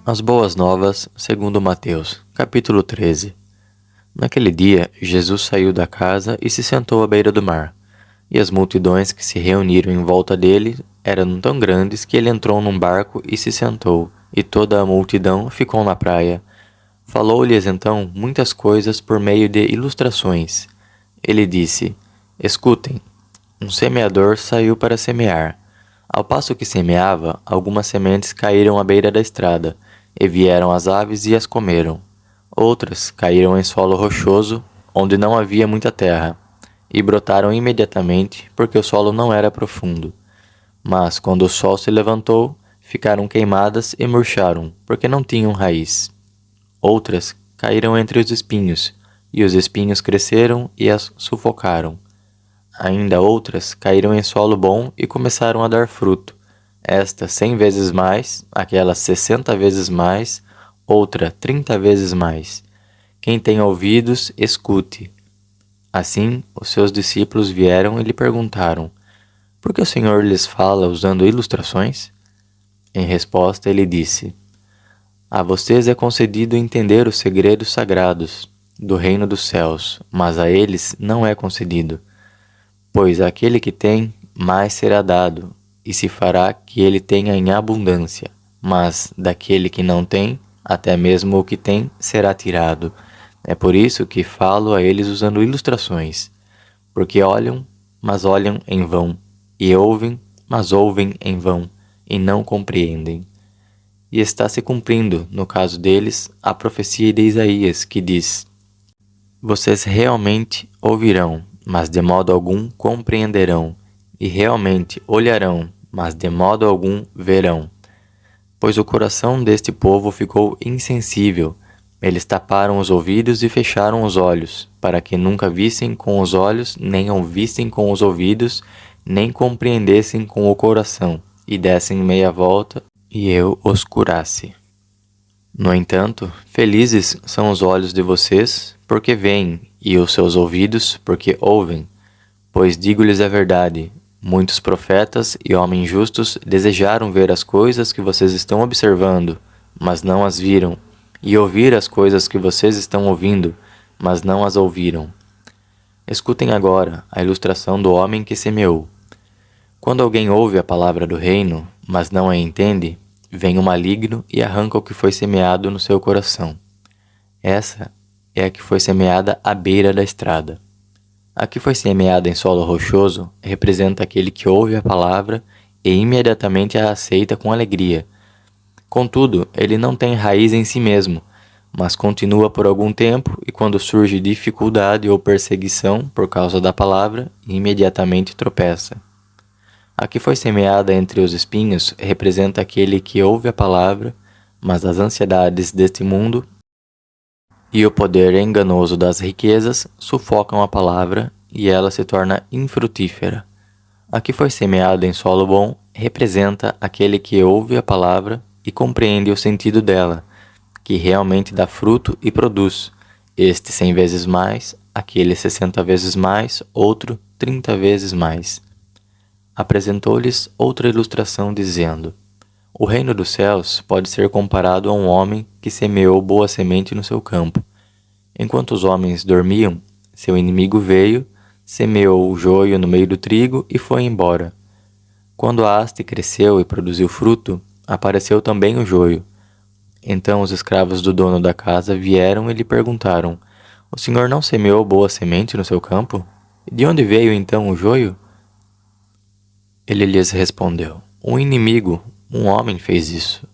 As Boas Novas, segundo Mateus, capítulo 13. Naquele dia, Jesus saiu da casa e se sentou à beira do mar. E as multidões que se reuniram em volta dele eram tão grandes que ele entrou num barco e se sentou, e toda a multidão ficou na praia. Falou-lhes então muitas coisas por meio de ilustrações. Ele disse: Escutem, um semeador saiu para semear. Ao passo que semeava, algumas sementes caíram à beira da estrada, e vieram as aves e as comeram. Outras caíram em solo rochoso, onde não havia muita terra, e brotaram imediatamente, porque o solo não era profundo. Mas, quando o sol se levantou, ficaram queimadas e murcharam, porque não tinham raiz. Outras caíram entre os espinhos, e os espinhos cresceram e as sufocaram. Ainda outras caíram em solo bom e começaram a dar fruto. Esta 100 vezes mais, aquela 60 vezes mais, outra 30 vezes mais. Quem tem ouvidos, escute. Assim, os seus discípulos vieram e lhe perguntaram: Por que o Senhor lhes fala usando ilustrações? Em resposta, ele disse: A vocês é concedido entender os segredos sagrados do reino dos céus, mas a eles não é concedido. Pois aquele que tem, mais será dado, e se fará que ele tenha em abundância. Mas daquele que não tem, até mesmo o que tem será tirado. É por isso que falo a eles usando ilustrações. Porque olham, mas olham em vão, e ouvem, mas ouvem em vão, e não compreendem. E está se cumprindo, no caso deles, a profecia de Isaías, que diz: Vocês realmente ouvirão, mas de modo algum compreenderão, e realmente olharão, mas de modo algum verão. Pois o coração deste povo ficou insensível, eles taparam os ouvidos e fecharam os olhos, para que nunca vissem com os olhos, nem ouvissem com os ouvidos, nem compreendessem com o coração, e dessem meia volta, e eu os curasse. No entanto, felizes são os olhos de vocês, porque veem, e os seus ouvidos, porque ouvem. Pois digo-lhes a verdade, muitos profetas e homens justos desejaram ver as coisas que vocês estão observando, mas não as viram, e ouvir as coisas que vocês estão ouvindo, mas não as ouviram. Escutem agora a ilustração do homem que semeou. Quando alguém ouve a palavra do reino, mas não a entende, vem o maligno e arranca o que foi semeado no seu coração. Essa é a que foi semeada à beira da estrada. A que foi semeada em solo rochoso representa aquele que ouve a palavra e imediatamente a aceita com alegria. Contudo, ele não tem raiz em si mesmo, mas continua por algum tempo e quando surge dificuldade ou perseguição por causa da palavra, imediatamente tropeça. A que foi semeada entre os espinhos representa aquele que ouve a palavra, mas as ansiedades deste mundo e o poder enganoso das riquezas sufocam a palavra e ela se torna infrutífera. A que foi semeada em solo bom representa aquele que ouve a palavra e compreende o sentido dela, que realmente dá fruto e produz, este 100 vezes mais, aquele 60 vezes mais, outro 30 vezes mais. Apresentou-lhes outra ilustração, dizendo: O reino dos céus pode ser comparado a um homem que semeou boa semente no seu campo. Enquanto os homens dormiam, seu inimigo veio, semeou o joio no meio do trigo e foi embora. Quando a haste cresceu e produziu fruto, apareceu também o joio. Então os escravos do dono da casa vieram e lhe perguntaram: O senhor não semeou boa semente no seu campo? De onde veio então o joio? Ele lhes respondeu: Um inimigo, um homem fez isso.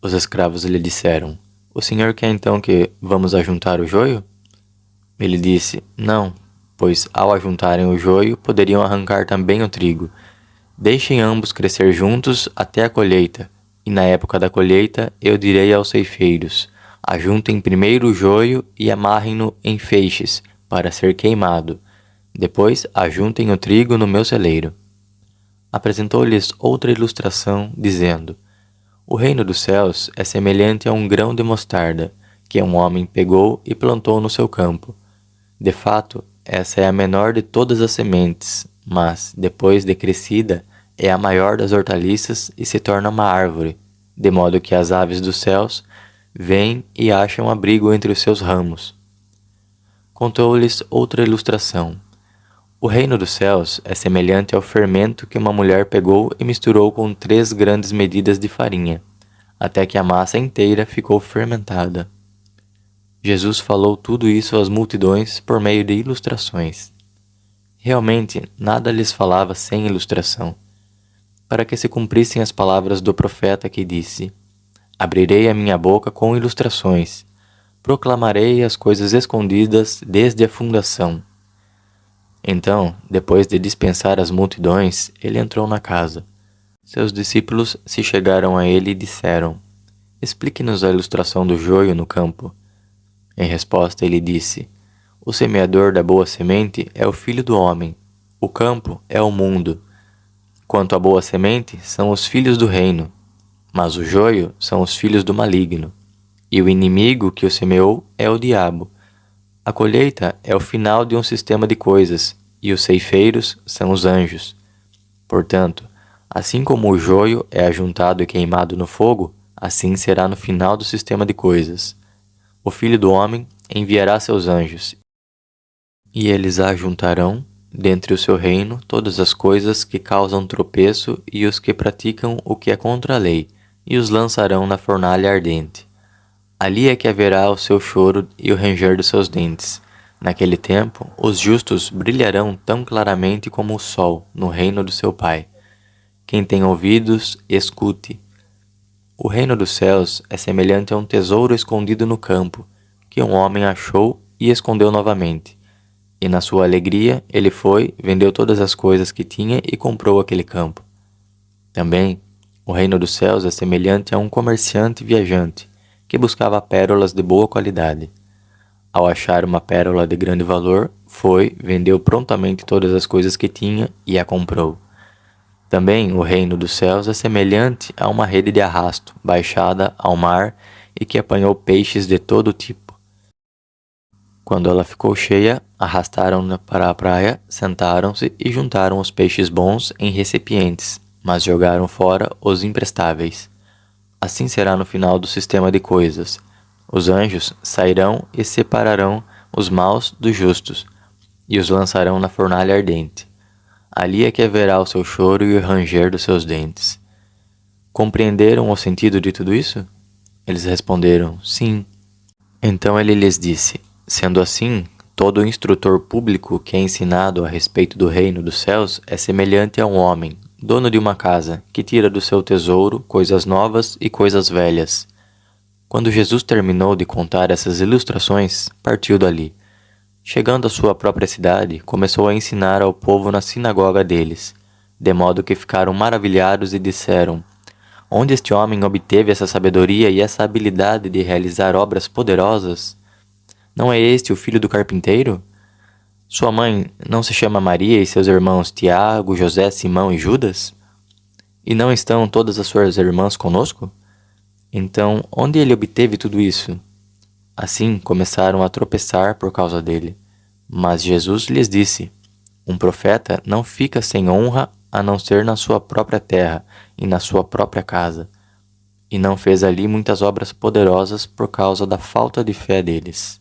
Os escravos lhe disseram: O senhor quer então que vamos ajuntar o joio? Ele disse: Não, pois ao ajuntarem o joio poderiam arrancar também o trigo. Deixem ambos crescer juntos até a colheita, e na época da colheita eu direi aos ceifeiros: Ajuntem primeiro o joio e amarrem-no em feixes, para ser queimado. Depois ajuntem o trigo no meu celeiro. Apresentou-lhes outra ilustração, dizendo: O reino dos céus é semelhante a um grão de mostarda, que um homem pegou e plantou no seu campo. De fato, essa é a menor de todas as sementes, mas, depois de crescida, é a maior das hortaliças e se torna uma árvore, de modo que as aves dos céus vêm e acham abrigo entre os seus ramos. Contou-lhes outra ilustração. O reino dos céus é semelhante ao fermento que uma mulher pegou e misturou com 3 grandes medidas de farinha, até que a massa inteira ficou fermentada. Jesus falou tudo isso às multidões por meio de ilustrações. Realmente, nada lhes falava sem ilustração, para que se cumprissem as palavras do profeta que disse: Abrirei a minha boca com ilustrações, proclamarei as coisas escondidas desde a fundação. Então, depois de dispensar as multidões, ele entrou na casa. Seus discípulos se chegaram a ele e disseram: Explique-nos a ilustração do joio no campo. Em resposta, ele disse: O semeador da boa semente é o Filho do homem. O campo é o mundo. Quanto à boa semente, são os filhos do reino, mas o joio são os filhos do maligno. E o inimigo que o semeou é o diabo. A colheita é o final de um sistema de coisas, e os ceifeiros são os anjos. Portanto, assim como o joio é ajuntado e queimado no fogo, assim será no final do sistema de coisas. O Filho do homem enviará seus anjos, e eles ajuntarão, dentre o seu reino, todas as coisas que causam tropeço e os que praticam o que é contra a lei, e os lançarão na fornalha ardente. Ali é que haverá o seu choro e o ranger dos seus dentes. Naquele tempo, os justos brilharão tão claramente como o sol no reino do seu Pai. Quem tem ouvidos, escute. O reino dos céus é semelhante a um tesouro escondido no campo, que um homem achou e escondeu novamente. E na sua alegria, ele foi, vendeu todas as coisas que tinha e comprou aquele campo. Também, o reino dos céus é semelhante a um comerciante viajante, que buscava pérolas de boa qualidade. Ao achar uma pérola de grande valor, foi, vendeu prontamente todas as coisas que tinha e a comprou. Também o reino dos céus é semelhante a uma rede de arrasto, baixada ao mar e que apanhou peixes de todo tipo. Quando ela ficou cheia, arrastaram-na para a praia, sentaram-se e juntaram os peixes bons em recipientes, mas jogaram fora os imprestáveis. Assim será no final do sistema de coisas. Os anjos sairão e separarão os maus dos justos, e os lançarão na fornalha ardente. Ali é que haverá o seu choro e o ranger dos seus dentes. Compreenderam o sentido de tudo isso? Eles responderam, sim. Então ele lhes disse, sendo assim, todo instrutor público que é ensinado a respeito do reino dos céus é semelhante a um homem, dono de uma casa, que tira do seu tesouro coisas novas e coisas velhas. Quando Jesus terminou de contar essas ilustrações, partiu dali. Chegando à sua própria cidade, começou a ensinar ao povo na sinagoga deles, de modo que ficaram maravilhados e disseram: Onde este homem obteve essa sabedoria e essa habilidade de realizar obras poderosas? Não é este o filho do carpinteiro? Sua mãe não se chama Maria e seus irmãos Tiago, José, Simão e Judas? E não estão todas as suas irmãs conosco? Então, onde ele obteve tudo isso? Assim, começaram a tropeçar por causa dele. Mas Jesus lhes disse, um profeta não fica sem honra a não ser na sua própria terra e na sua própria casa. E não fez ali muitas obras poderosas por causa da falta de fé deles.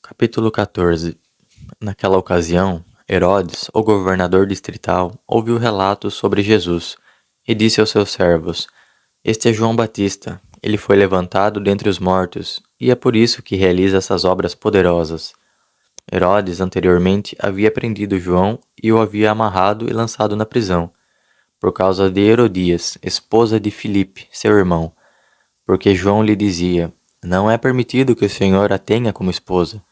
Capítulo 14. Naquela ocasião, Herodes, o governador distrital, ouviu relatos sobre Jesus e disse aos seus servos, Este é João Batista, ele foi levantado dentre os mortos, e é por isso que realiza essas obras poderosas. Herodes anteriormente havia prendido João e o havia amarrado e lançado na prisão, por causa de Herodias, esposa de Filipe, seu irmão, porque João lhe dizia, não é permitido que o Senhor a tenha como esposa.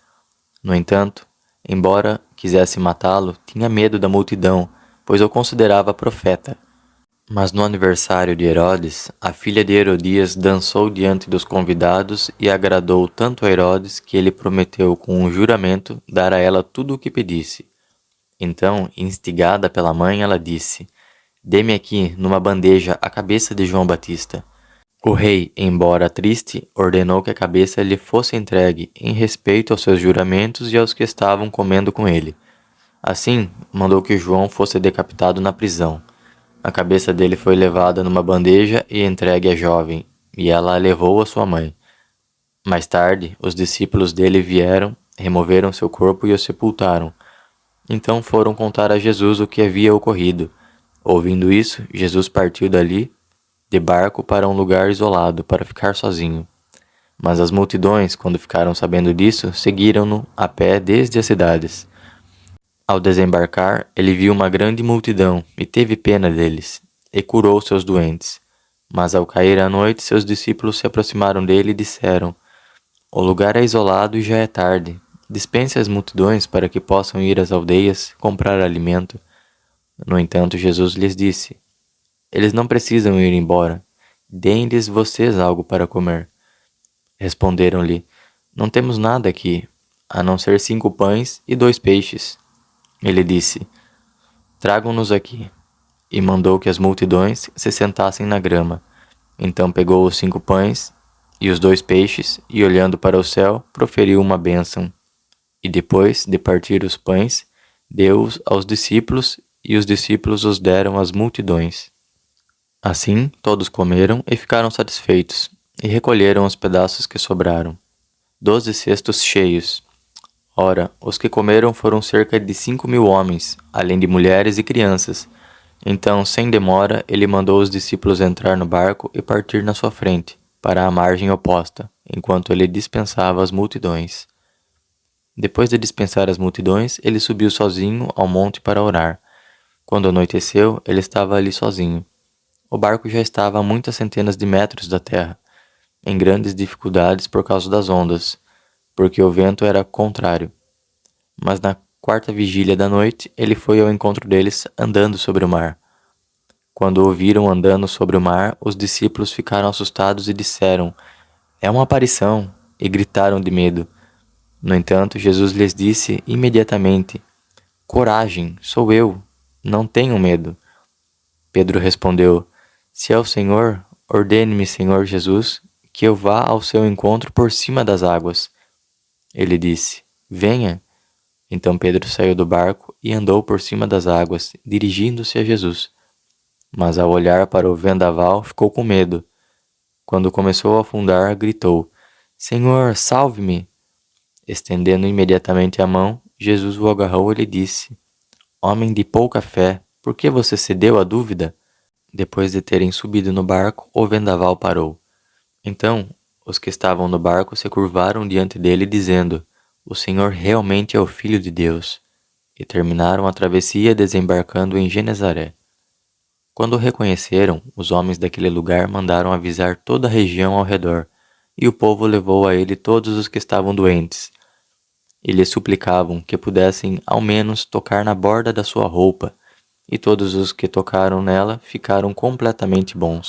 No entanto, embora quisesse matá-lo, tinha medo da multidão, pois o considerava profeta. Mas no aniversário de Herodes, a filha de Herodias dançou diante dos convidados e agradou tanto a Herodes que ele prometeu com um juramento dar a ela tudo o que pedisse. Então, instigada pela mãe, ela disse, Dê-me aqui, numa bandeja, a cabeça de João Batista. O rei, embora triste, ordenou que a cabeça lhe fosse entregue em respeito aos seus juramentos e aos que estavam comendo com ele. Assim, mandou que João fosse decapitado na prisão. A cabeça dele foi levada numa bandeja e entregue à jovem, e ela a levou à sua mãe. Mais tarde, os discípulos dele vieram, removeram seu corpo e o sepultaram. Então foram contar a Jesus o que havia ocorrido. Ouvindo isso, Jesus partiu dali, de barco, para um lugar isolado, para ficar sozinho. Mas as multidões, quando ficaram sabendo disso, seguiram-no a pé desde as cidades. Ao desembarcar, ele viu uma grande multidão e teve pena deles, e curou seus doentes. Mas ao cair a noite, seus discípulos se aproximaram dele e disseram: O lugar é isolado e já é tarde. Dispense as multidões para que possam ir às aldeias comprar alimento. No entanto, Jesus lhes disse: Eles não precisam ir embora. Deem-lhes vocês algo para comer. Responderam-lhe: Não temos nada aqui, a não ser 5 pães e 2 peixes. Ele disse: Tragam-nos aqui. E mandou que as multidões se sentassem na grama. Então pegou os 5 pães e os 2 peixes, e olhando para o céu, proferiu uma bênção. E depois de partir os pães, deu-os aos discípulos, e os discípulos os deram às multidões. Assim, todos comeram e ficaram satisfeitos, e recolheram os pedaços que sobraram, 12 cestos cheios. Ora, os que comeram foram cerca de 5.000 homens, além de mulheres e crianças. Então, sem demora, ele mandou os discípulos entrar no barco e partir na sua frente, para a margem oposta, enquanto ele dispensava as multidões. Depois de dispensar as multidões, ele subiu sozinho ao monte para orar. Quando anoiteceu, ele estava ali sozinho. O barco já estava a muitas centenas de metros da terra, em grandes dificuldades por causa das ondas, porque o vento era contrário. Mas na 4ª vigília da noite, ele foi ao encontro deles andando sobre o mar. Quando o viram andando sobre o mar, os discípulos ficaram assustados e disseram: É uma aparição! E gritaram de medo. No entanto, Jesus lhes disse imediatamente: Coragem, sou eu, não tenham medo. Pedro respondeu: Se é o Senhor, ordene-me, Senhor Jesus, que eu vá ao seu encontro por cima das águas. Ele disse: Venha. Então Pedro saiu do barco e andou por cima das águas, dirigindo-se a Jesus. Mas ao olhar para o vendaval, ficou com medo. Quando começou a afundar, gritou: Senhor, salve-me! Estendendo imediatamente a mão, Jesus o agarrou e lhe disse: Homem de pouca fé, por que você cedeu à dúvida? Depois de terem subido no barco, o vendaval parou. Então, os que estavam no barco se curvaram diante dele, dizendo: O Senhor realmente é o Filho de Deus. E terminaram a travessia desembarcando em Genezaré. Quando o reconheceram, os homens daquele lugar mandaram avisar toda a região ao redor, e o povo levou a ele todos os que estavam doentes. E lhe suplicavam que pudessem ao menos tocar na borda da sua roupa, e todos os que tocaram nela ficaram completamente bons.